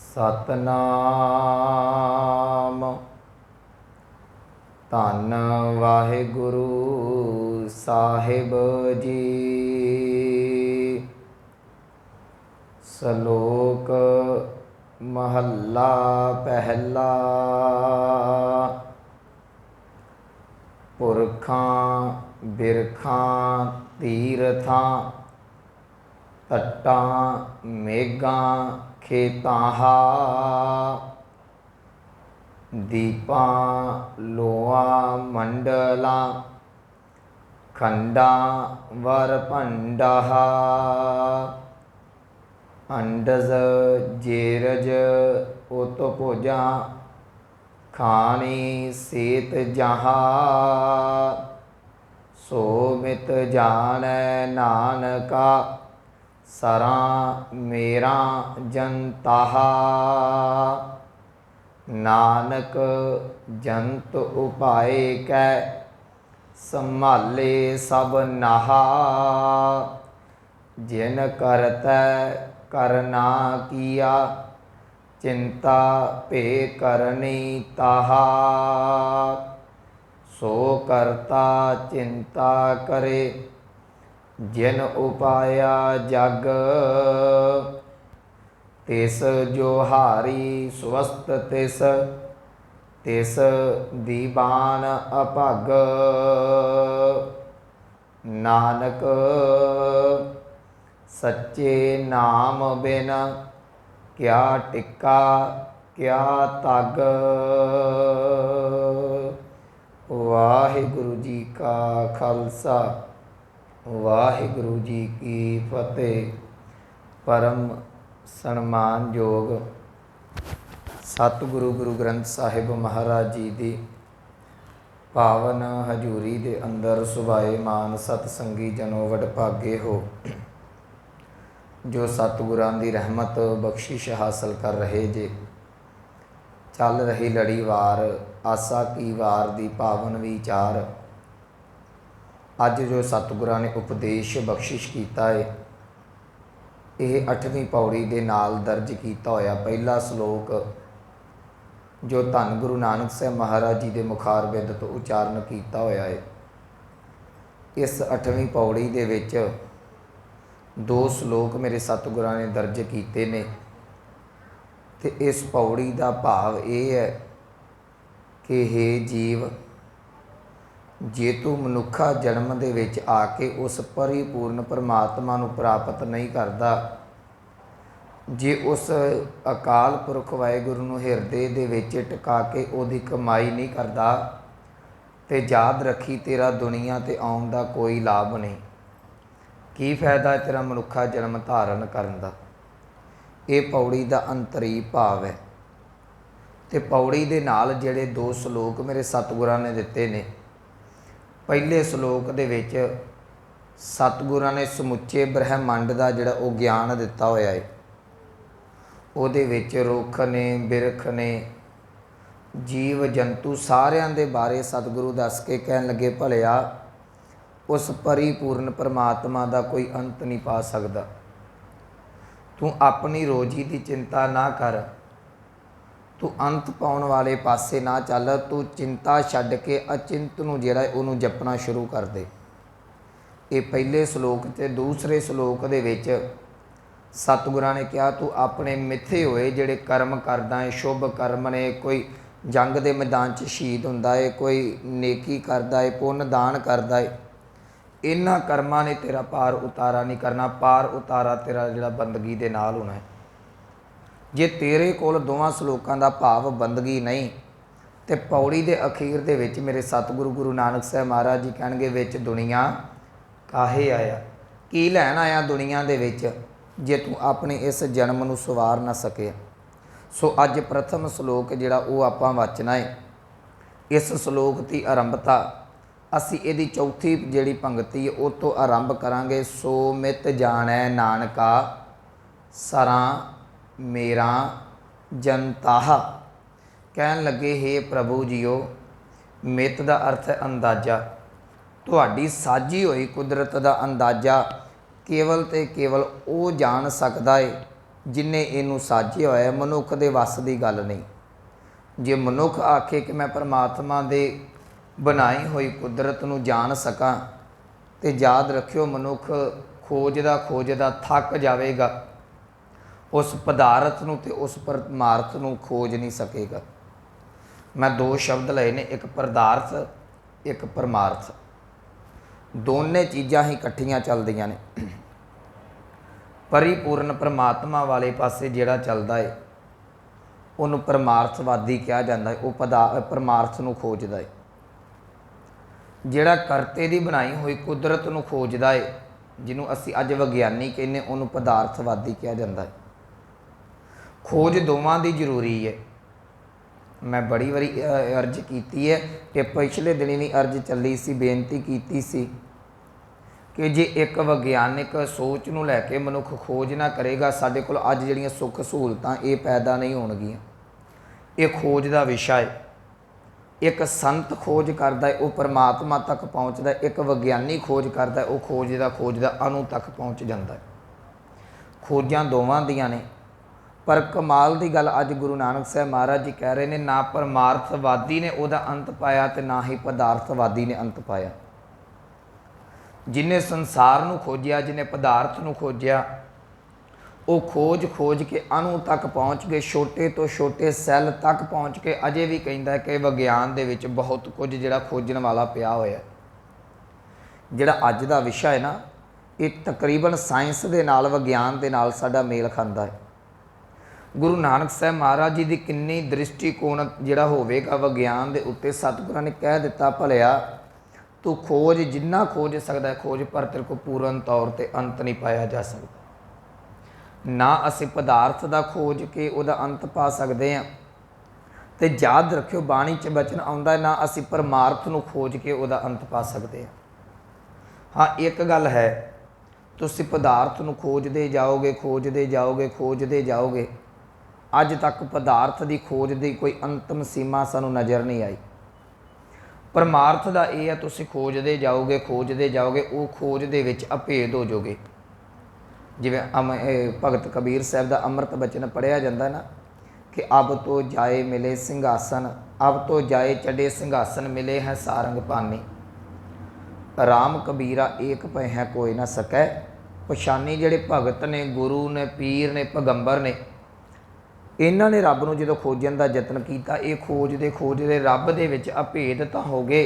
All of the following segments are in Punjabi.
सतनाम धन वाहिगुरु साहिब जी। सलोक महला पहला। पुरखां बिरखां तीरथां तट्टां मेघां खेतां दीपां लोआं मंडलां खंडां वरभंडाः अंडज जेरज उत्भुजां खानी सेत जहाँ सो मित जानै नानका सरां मेरा जनताहा। नानक जंत उपाय कै संभाले सब नहा जिन करतै करना किया चिंता पे करनी ताहा। सो करता चिंता करे जिन उपाया जग तिस जो हारी स्वस्थ तिस तिस दीवान अभग। नानक सच्चे नाम बिन क्या टिक्का क्या तग। वाहिगुरु जी का खालसा वाहिगुरु जी की फतेह। परम सन्मानयोग सतगुरु गुरु ग्रंथ साहिब महाराज जी की पावन हजूरी दे अंदर सुभाएमान सतसंगी जनो वडभागे हो जो सतगुरां दी रहमत बख्शिश हासिल कर रहे जे। चल रही लड़ी वार आसा की वार दी पावन विचार अज जो सतगुरां ने उपदेश बख्शिश किया है यह 8वीं पौड़ी दे नाल दर्ज किया होया पहला श्लोक जो धन गुरु नानक साहब महाराज जी के मुखारबिंद तो उचारण किया होया है। इस 8वीं पौड़ी दे विच 2 श्लोक मेरे सतगुरां ने दर्ज किए ने ते इस पौड़ी का भाव यह है कि हे जीव जे तू मनुखा जन्म दे विच आके उस परिपूर्ण परमात्मा नूं प्राप्त नहीं करता, जे उस अकाल पुरख वाहिगुरू नूं हिरदे दे विच टिका के उहदी कमाई नहीं करता ते याद रखी तेरा दुनिया ते आउण दा कोई लाभ नहीं। की फायदा तेरा मनुखा जन्म धारण करन दा। ये पौड़ी का अंतरी भाव है। तो पौड़ी दे नाल जिहड़े 2 श्लोक मेरे सतगुरां ने दिते ने। पहले श्लोक दे विच सतगुरां ने समुचे ब्रह्मंड का जिहड़ा वो ज्ञान दिता होया है। उहदे विच रुख ने बिरख ने जीव जंतु सारियां दे बारे सतगुरु दस के कहन लगे भलिया उस परिपूर्ण परमात्मा का कोई अंत नहीं पा सकता। तू अपनी रोजी की चिंता ना कर, तू अंत पाउण वाले पासे ना चल, तू चिंता छड्ड के अचिंत नूं जिहड़ा उहनूं जपना शुरू कर दे। ये पहले श्लोक ते दूसरे श्लोक दे विच सतगुरां ने कहा तू अपने मिथे होए जिहड़े कर्म करदा है, शुभ कर्म ने, कोई जंग दे मैदान च शहीद हुंदा है, कोई नेकी करदा है, पुण्य दान करदा है, इन्हां कर्मां ने तेरा पार उतारा नहीं करना। पार उतारा तेरा जिहड़ा बंदगी दे नाल होना है। जे तेरे कोल 2 श्लोकां दा भाव बंदगी नहीं तो पौड़ी दे अखीर दे विच मेरे सतगुरु गुरु नानक साहब महाराज जी कहणगे विच दुनिया काहे आया, की लैण आया दुनिया दे विच जे तू अपने इस जन्म नूं सवार ना सके। सो अज प्रथम श्लोक जिहड़ा वो आपां वाचना है। इस श्लोक की आरंभता असी इहदी चौथी जिहड़ी पंक्ति है उस तो आरंभ करांगे। सो मित जाणै नानका सरां मेरा जनताहा। कहन लगे हे प्रभु जीओ मित का अर्थ है अंदाजा। तुहाडी साजी हुई कुदरत का अंदाजा केवल तो केवल वो जान सकता है जिन्हें इनू साजिया होया, मनुख दे वस की गल नहीं। जे मनुख आखे कि मैं परमात्मा दे बनाई हुई कुदरत नू जान सकां, तो याद रखियो मनुख खोजदा थक जाएगा, उस पदार्थ नू ते उस परमार्थ नू खोज नहीं सकेगा। मैं दो शब्द लए ने, एक पदार्थ एक परमार्थ। दोने चीज़ां ही इकट्ठियां चलदियां ने। परिपूर्ण परमात्मा वाले पासे जिहड़ा चलदा है उन्होंने परमार्थवादी कहा जाता है। वह परमार्थ नू खोजदा है। जिहड़ा करते दी बनाई हुई कुदरत नू खोजदा है, जिन्हों असी अज विग्यानी कहने, उन्होंने पदार्थवादी कहा जाता है। खोज दोवां दी जरूरी है। मैं बड़ी बारी अर्ज की है कि पिछले दिनी भी अर्ज चली सी, बेनती की सी कि जे एक विग्यानिक सोच नूं लैके मनुख खोज ना करेगा, साडे कोल अज जिहड़ियां सुख सहूलतां ये पैदा नहीं होणगियां। ये खोज का विषय है। एक संत खोज करता है, वह परमात्मा तक पहुँचता है। एक विग्यानी खोज करता है, वह खोजदा अणु तक पहुँच जाता है। खोजां दोवां दियां ने, पर कमाल की गल अज गुरु नानक साहब महाराज जी कह रहे हैं, ना परमार्थवादी ने वह अंत पाया तो ना ही पदार्थवादी ने अंत पाया। जिन्हें संसार नू खोजिया, जिन्हें पदार्थ नू खोजिया, वो खोज के अणु तक पहुँच गए, छोटे तो छोटे सैल तक पहुँच के अजे भी कहता है कि विग्यान दे विच बहुत कुछ जिहड़ा खोजण वाला पिया होया। जिहड़ा अज दा विषय है ना, ये तकरीबन साइंस दे नाल विग्यान दे नाल साडा मेल खांदा है। गुरु नानक साहब महाराज जी की किन्नी दृष्टिकोण जिहड़ा होवेगा विग्यान दे उत्ते, सतगुरां ने कह दिता, भलिया तू खोज जिन्ना खोज सकदा है खोज, पर तेरे को पूर्ण तौर पर अंत नहीं पाया जा सकता। ना असी पदार्थ का खोज के उहदा अंत पा सकते हैं, तो याद रखियो बाणी च बचन आउंदा है, ना असी परमार्थ नूं खोज के उहदा अंत पा सकते हैं। हाँ, एक गल है, तुसी पदार्थ नूं खोजदे खोजदे जाओगे, अज तक पदार्थ की खोज की कोई अंतिम सीमा सानूं नज़र नहीं आई। परमार्थ का यह है, तुसी खोजदे जाओगे, वो खोज दे विच अभेद हो जाओगे। जिवें भगत कबीर साहब का अमृत बचन पढ़िया जाता है ना, कि अब तो जाए मिले सिंघासन, अब तो जाए चढ़े सिंघासन, मिले हैं सारंग पानी। राम कबीरा एक पै है कोई ना सकै। पछानी जिहड़े भगत ने, गुरु ने, पीर ने, पैगंबर ने, इन्हां ने रब नूं जदों खोजण का यतन किया, ये खोजदे रब दे विच अभेद तां हो गए,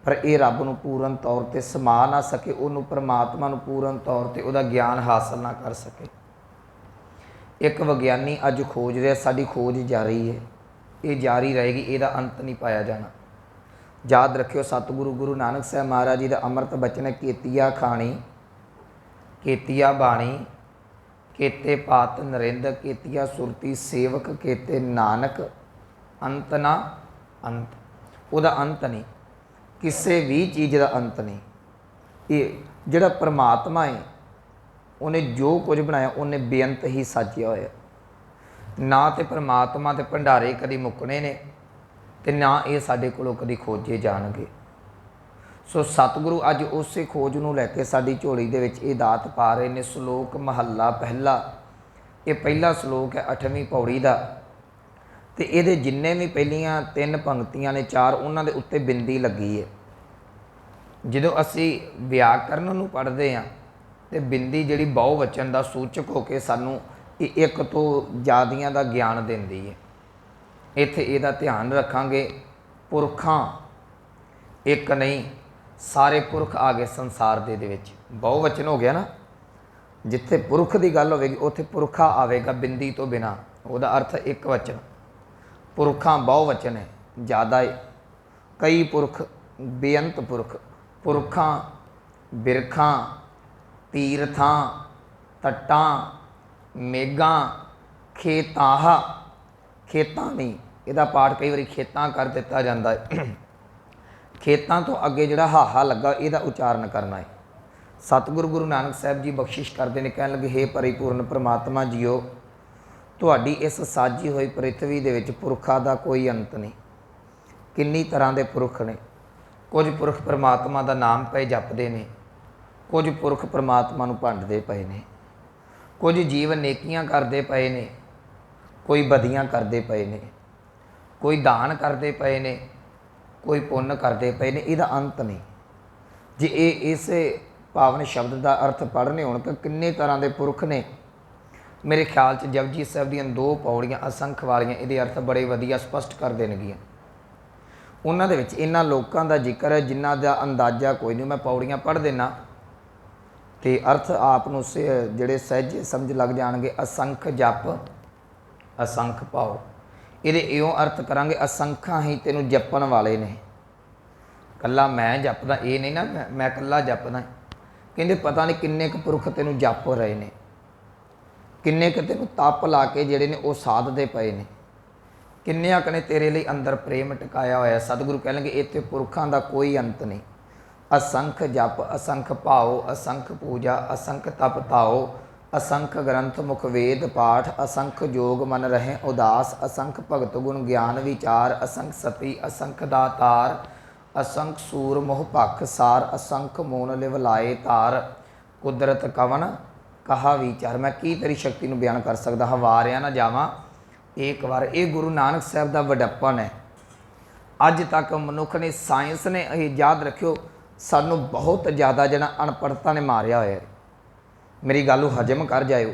पर यह रब नूं पूर्ण तौर पर समा ना सके, उन्होंने परमात्मा नूं पूर्ण तौर पर उहदा ज्ञान हासिल ना कर सके। एक विग्यानी अज खोज रहा, साडी खोज जारी है, ये जारी रहेगी, इसदा अंत नहीं पाया जाना। याद रखियो, सतगुरु गुरु नानक साहब महाराज जी का अमृत बचन है, केतिया खाणी केतिया बाणी, केते पात नरिंद, केतिया सुरती सेवक, केते नानक, अंत ना अंत। उहदा अंत नहीं, किसी भी चीज़ का अंत नहीं। ये जिहड़ा परमात्मा है, उन्हें जो कुछ बनाया उन्हें बेअंत ही साजिया होया। ना तो परमात्मा के भंडारे कभी मुकने ने, ते ना ये साडे कोलों कभी खोजे जाणगे। सो सतगुरु अज उस खोज नूं लैके साडी झोली दे विच ये दात पा रहे ने। श्लोक महला पहला, ये पहला श्लोक है 8वीं पौड़ी का, तो ये जिन्ने भी पहलियां 3 पंक्तियां ने 4, उन्हां दे उत्ते बिंदी लगी है। जदों असी व्याकरण नूं पढ़दे हां ते बिंदी जिहड़ी बहुवचन का सूचक होकर सानूं एक तो ज़्यादियां दा ज्ञान दिंदी है। इत्थे इहदा ध्यान रखांगे, पुरखां एक नहीं, सारे पुरख आ गए संसार दे विच। बहुवचन हो गया ना, जिथे पुरख की गल होगी उत्थे पुरखा आवेगा बिंदी तो बिना, वह अर्थ एक वचन। पुरखां बहुवचन है, ज़्यादा है, कई पुरख, बेअंत पुरख। पुरखां, बिरखां, तीरथां, तट्टां, मेघां, खेतां, खेतां नहीं, इहदा पाठ कई बार खेतां कर दिता जाता है। खेतां तो अगे जिहड़ा हाहा लगा, इहदा उचारण करना है। सतगुरु गुरु नानक साहब जी बख्शिश करते हैं, कहन लगे, हे परिपूर्ण परमात्मा जीओ, तुहाडी इस साजी हुई पृथ्वी दे विच पुरखा दा कोई अंत नहीं। किन्नी तरह के पुरख ने, कुछ पुरख परमात्मा का नाम पे जपते हैं, कुछ पुरख परमात्मा नूं भंडदे पए ने, कुछ जीव नेकियां करते पे ने, कोई बदियां करते पे ने, कोई दान करते पे ने, कोई पुण्य करते पे ने। इहदा अंत नहीं। जे इस पावन शब्द का अर्थ पढ़ने हो तो किन्ने तरह के पुरख ने। मेरे ख्याल च जपजी साहब दीयां 2 पौड़ियां असंख वालियां इहदे अर्थ बड़े वधिया स्पष्ट कर देणगियां। उन्हां दे विच इन्हां लोकां दा जिक्र है जिन्हां दा अंदाज़ा कोई नहीं। मैं पौड़ियां पढ़ देना तो अर्थ आप जिहड़े सहजे समझ लग जाणगे। असंख जप असंख भाव। इहदे इहों अर्थ करांगे असंखां ही तैनूं जपण वाले ने। कल्ला मैं जपदा ये नहीं ना मैं कल्ला जपदा। कहंदे पता नहीं किन्ने क पुरख तैनूं जप रहे ने, किन्ने क तैनूं तप ला के जिहड़े ने वो साधदे पए ने, किन्नियां क ने तेरे लिए अंदर प्रेम टिकाया होया। सतगुरु कह लगे इत्थे पुरखां दा कोई अंत नहीं। असंख जप असंख भाव असंख पूजा असंख तप ताओ असंख ग्रंथ मुख वेद पाठ असंख जोग मन रहे उदास असंख भगत गुण ज्ञान विचार असंख सती असंख दातार असंख सूर मोह पख सार असंख मोन लिव लाए तार कुदरत कवन कहा विचार। मैं की तेरी शक्ति नूं बयान कर सकदा। हवारिया ना जावां एक बार। ये गुरु नानक साहब का वडप्पन है। अज तक मनुख ने साइंस ने याद रखियो सानू बहुत ज़्यादा जना अनपढ़ता ने मारिया होया। मेरी गल हजम कर जाओ।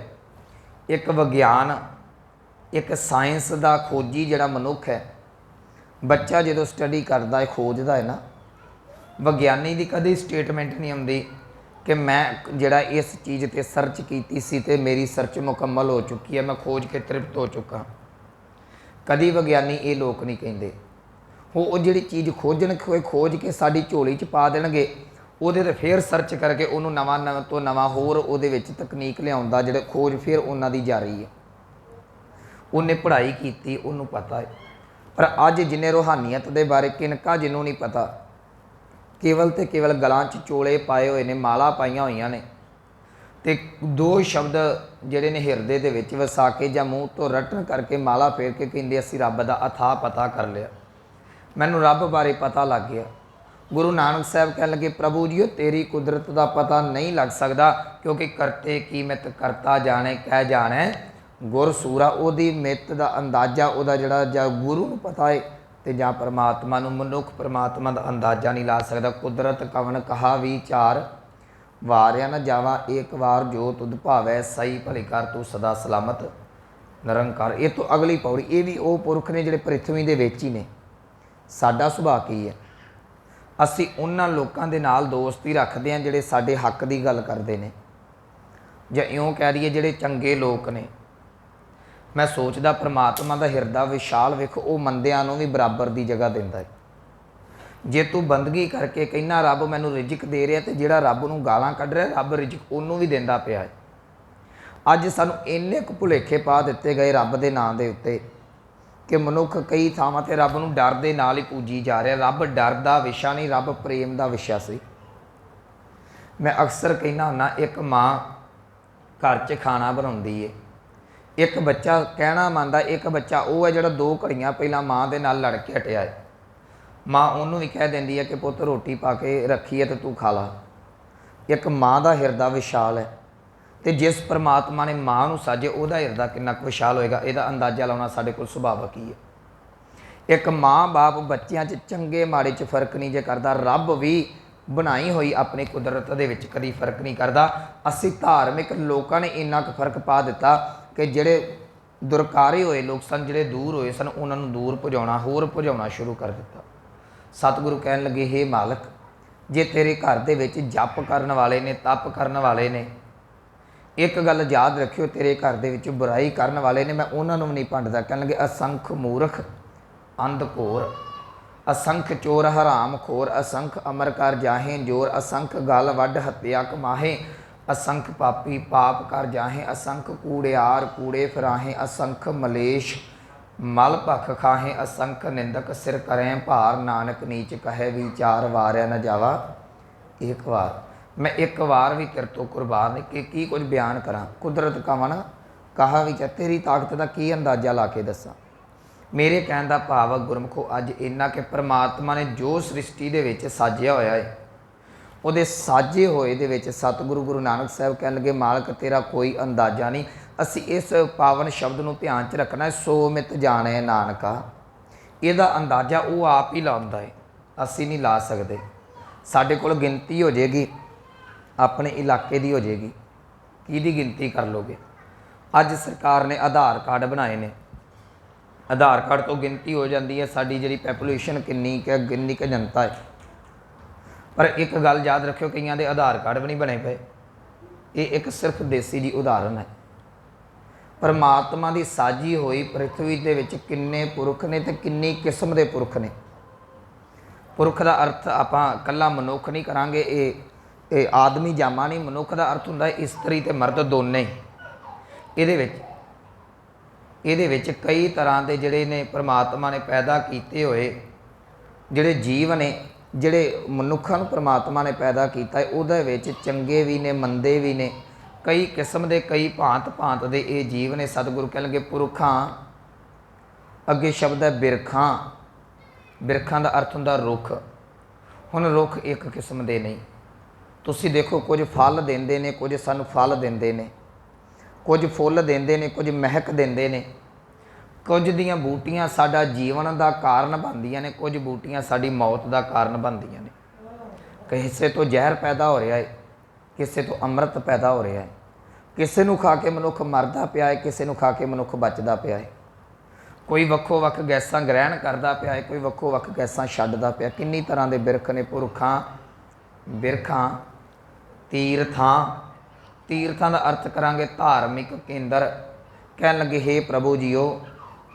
एक विज्ञान एक साइंस का खोजी जड़ा मनुख है, बच्चा जो स्टडी करता है खोजदा है ना, विज्ञानी की कभी स्टेटमेंट नहीं आती कि मैं जड़ा इस चीज़ पर सर्च की सी ते मेरी सर्च मुकम्मल हो चुकी है, मैं खोज के तृप्त हो चुका। कभी विज्ञानी ये लोग नहीं कहिंदे। वो जी चीज़ खोजन खोज के साड़ी झोली च पा देणगे, ਉਹਦੇ ਤੇ फिर सर्च करके उन्होंने नवा तो नवा होर ਉਹਦੇ ਵਿੱਚ तकनीक ਲਿਆਉਂਦਾ ਜਿਹੜੇ खोज फिर ਉਹਨਾਂ ਦੀ जारी है। उन्हें पढ़ाई की उन्होंने पता है। पर अज जिन्हें रूहानीयत के बारे किनका जिन्हों नहीं पता, केवल तो केवल गलों च चोले पाए हुए ने, माला पाइया हुई ने, तो 2 शब्द जोड़े ने हिरदे दे विच वसा के ਜਾਂ मूँह तो रटन करके माला फेर के कहिंदे असीं रब दा अथाह पता कर लिया, मैनूं रब बारे पता लग गया। गुरु नानक साहब कह लगे प्रभु जी तेरी कुदरत का पता नहीं लग सकता, क्योंकि करते की मित करता जाने कह जाने गुर सूरा। ओदी मित का अंदाज़ा वह जड़ा जा गुरु नूं पता है, तो जां परमात्मा नूं मनुख परमात्मा का अंदाज़ा नहीं ला सकता। कुदरत कवन कहा विचार वारिया न जावा एक बार जो तुद भावै सही भली कर तू सदा सलामत निरंकार। ये तो अगली पौड़ी। ये भी वो पुरख ने जिहड़े पृथ्वी दे विच ही ने। साडा सुभाਅ की है, असी उन्हां लोकां दे नाल दोस्ती रखते हैं जिहड़े साडे हक की गल करते हैं, जां इउं कह दईए जिहड़े चंगे लोग ने। मैं सोचदा परमात्मा का हिरदा विशाल वेख, वो मंदियां नूं भी बराबर की जगह दिंदा है। जे तू बंदगी करके कहना रब मैनूं रिजिक दे रहा, तो जिहड़ा रब नूं गालां कढ रहा रब रिजिक उन्होंने भी दिंदा पिया है। अज सानूं इन्ने कुछ भुलेखे पा दिते गए रब के नाम के उत्ते कि मनुख कई थावां ते रब नूं डर दे नाल ही पूजी जा रहा। रब डर दा विशा नहीं, रब प्रेम का विशा सी। मैं अक्सर कहना हुन्ना एक माँ घर च खाना बनाउंदी है, एक बच्चा कहना मंनदा, एक बच्चा वो है जिहड़ा 2 घड़ियां पहलां माँ दे नाल लड़ के हटिया है। माँ उन्होंने भी कह देंदी है कि पुत्त रोटी पा के रखी है तो तू खा ला। एक माँ का हिरदा विशाल है, तो जिस परमात्मा ने माँ नूं साजे उहदा हिरदा कितना विशाल होएगा, इहदा अंदाज़ा लाउणा साडे कोल सुभावक ही है। एक माँ बाप बच्चों च चंगे माड़े च फर्क नहीं जे करदा, रब भी बनाई हुई अपनी कुदरत दे विच कदी फर्क नहीं करदा। असीं धार्मिक लोगों ने इन्ना क फर्क पा दिता कि जिहड़े दुरकारे हुए लोग सन, जिहड़े दूर होए सन, उन्होंने दूर भजाउणा होर भजाउणा शुरू कर दिता। सतगुरु कहन लगे हे मालक, जे तेरे घर दे विच जप करन वाले ने, तप करन वाले ने, एक गल याद रखियो तेरे घर दे विच बुराई करन वाले ने, मैं उन्होंने भी नहीं भंडदा। कहन लगे असंख मूर्ख अंध घोर, असंख चोर हराम खोर, असंख अमर कर जाहे जोर, असंख गल वड हत्या कमाहे, असंख पापी पाप कर जाहे, असंख कूड़ियार कूड़े फिराहे, असंख मलेश मल भख खाहे, असंख निंदक सिर करें भार, नानक नीच कहे विचार वारिया न जावा एक बार। मैं एक बार भी तेरे तो कुर्बान कि की कुछ बयान करा। कुदरत कवन कहा विचार, तेरी ताकत का की अंदाज़ा ला के दसा। मेरे कहने का भाव गुरमुखो अज इन्ना कि परमात्मा ने जो सृष्टि दे विच साजिया होया है ਉਹਦੇ ਸਾਜੇ ਹੋਏ ਦੇ ਵਿੱਚ ਸਤਿਗੁਰੂ ਗੁਰੂ ਨਾਨਕ ਸਾਹਿਬ ਕਹਿਣ ਲੱਗੇ ਮਾਲਕ ਤੇਰਾ ਕੋਈ ਅੰਦਾਜ਼ਾ ਨਹੀਂ। ਅਸੀਂ ਇਸ ਪਾਵਨ ਸ਼ਬਦ ਨੂੰ ਧਿਆਨ 'ਚ ਰੱਖਣਾ, ਸੋ ਮਿਤ ਜਾਣੈ ਨਾਨਕਾ। ਇਹਦਾ ਅੰਦਾਜ਼ਾ ਉਹ ਆਪ ਹੀ ਲਾਉਂਦਾ ਹੈ, ਅਸੀਂ ਨਹੀਂ ਲਾ ਸਕਦੇ। ਸਾਡੇ ਕੋਲ ਗਿਣਤੀ ਹੋ ਜਾਏਗੀ, ਆਪਣੇ ਇਲਾਕੇ ਦੀ ਹੋ ਜਾਏਗੀ, ਕਿਹਦੀ ਗਿਣਤੀ ਕਰ ਲੋਗੇ। ਅੱਜ ਸਰਕਾਰ ਨੇ ਆਧਾਰ ਕਾਰਡ ਬਣਾਏ ਨੇ, ਆਧਾਰ ਕਾਰਡ ਤੋਂ ਗਿਣਤੀ ਹੋ ਜਾਂਦੀ ਹੈ ਸਾਡੀ ਜਿਹੜੀ ਪੋਪੂਲੇਸ਼ਨ ਕਿੰਨੀ ਕੁ ਜਨਤਾ ਹੈ। ਪਰ ਇੱਕ ਗੱਲ ਯਾਦ ਰੱਖਿਓ, ਕਈਆਂ ਦੇ ਆਧਾਰ ਕਾਰਡ ਵੀ ਨਹੀਂ ਬਣੇ ਪਏ। ਇਹ ਇੱਕ ਸਿਰਫ ਦੇਸੀ ਜੀ ਉਦਾਹਰਨ ਹੈ। ਪਰਮਾਤਮਾ ਦੀ ਸਾਜੀ ਹੋਈ ਪ੍ਰਿਥਵੀ ਦੇ ਵਿੱਚ ਕਿੰਨੇ ਪੁਰਖ ਨੇ ਤੇ ਕਿੰਨੀ ਕਿਸਮ ਦੇ ਪੁਰਖ ਨੇ। ਪੁਰਖ ਦਾ ਅਰਥ ਆਪਾਂ ਇਕੱਲਾ ਮਨੁੱਖ ਨਹੀਂ ਕਰਾਂਗੇ, ਇਹ ਆਦਮੀ ਜਾਮਾ ਨਹੀਂ। ਮਨੁੱਖ ਦਾ ਅਰਥ ਹੁੰਦਾ ਇਸਤਰੀ ਤੇ ਮਰਦ ਦੋਨੇ। ਇਹਦੇ ਵਿੱਚ ਕਈ ਤਰ੍ਹਾਂ ਦੇ ਜਿਹੜੇ ਨੇ ਪਰਮਾਤਮਾ ਨੇ ਪੈਦਾ ਕੀਤੇ ਹੋਏ ਜਿਹੜੇ ਜੀਵ ਨੇ, ਜਿਹੜੇ ਮਨੁੱਖਾਂ ਨੂੰ ਪਰਮਾਤਮਾ ਨੇ ਪੈਦਾ ਕੀਤਾ ਹੈ, ਉਹਦੇ ਵਿੱਚ ਚੰਗੇ ਵੀ ਨੇ, ਮੰਦੇ ਵੀ ਨੇ, ਕਈ ਕਿਸਮ ਦੇ, ਕਈ ਭਾਂਤ ਭਾਂਤ ਦੇ ਇਹ ਜੀਵ ਨੇ। ਸਤਿਗੁਰੂ ਕਹਿਣਗੇ ਪੁਰਖਾਂ, ਅੱਗੇ ਸ਼ਬਦ ਹੈ ਬਿਰਖਾਂ। ਬਿਰਖਾਂ ਦਾ ਅਰਥ ਹੁੰਦਾ ਰੁੱਖ। ਹੁਣ ਰੁੱਖ ਇੱਕ ਕਿਸਮ ਦੇ ਨਹੀਂ। ਤੁਸੀਂ ਦੇਖੋ ਕੁਝ ਫਲ ਦਿੰਦੇ ਨੇ, ਕੁਝ ਸਾਨੂੰ ਫਲ ਦਿੰਦੇ ਨੇ, ਕੁਝ ਫੁੱਲ ਦਿੰਦੇ ਨੇ, ਕੁਝ ਮਹਿਕ ਦਿੰਦੇ ਨੇ, ਕੁਝ ਦੀਆਂ ਬੂਟੀਆਂ ਸਾਡਾ ਜੀਵਨ ਦਾ ਕਾਰਨ ਬਣਦੀਆਂ ਨੇ, ਕੁਝ ਬੂਟੀਆਂ ਸਾਡੀ ਮੌਤ ਦਾ ਕਾਰਨ ਬਣਦੀਆਂ ਨੇ। ਕਿਸੇ ਤੋਂ ਜ਼ਹਿਰ ਪੈਦਾ ਹੋ ਰਿਹਾ ਹੈ, ਕਿਸੇ ਤੋਂ ਅੰਮ੍ਰਿਤ ਪੈਦਾ ਹੋ ਰਿਹਾ ਹੈ। ਕਿਸੇ ਨੂੰ ਖਾ ਕੇ ਮਨੁੱਖ ਮਰਦਾ ਪਿਆ ਹੈ, ਕਿਸੇ ਨੂੰ ਖਾ ਕੇ ਮਨੁੱਖ ਬਚਦਾ ਪਿਆ ਹੈ। ਕੋਈ ਵੱਖੋ ਵੱਖ ਗੈਸਾਂ ਗ੍ਰਹਿਣ ਕਰਦਾ ਪਿਆ ਹੈ, ਕੋਈ ਵੱਖੋ ਵੱਖ ਗੈਸਾਂ ਛੱਡਦਾ ਪਿਆ। ਕਿੰਨੀ ਤਰ੍ਹਾਂ ਦੇ ਬਿਰਖ ਨੇ। ਪੁਰਖਾਂ, ਬਿਰਖਾਂ, ਤੀਰਥਾਂ। ਤੀਰਥਾਂ ਦਾ ਅਰਥ ਕਰਾਂਗੇ ਧਾਰਮਿਕ ਕੇਂਦਰ। ਕਹਿਣ ਲੱਗੇ ਹੇ ਪ੍ਰਭੂ ਜੀਓ,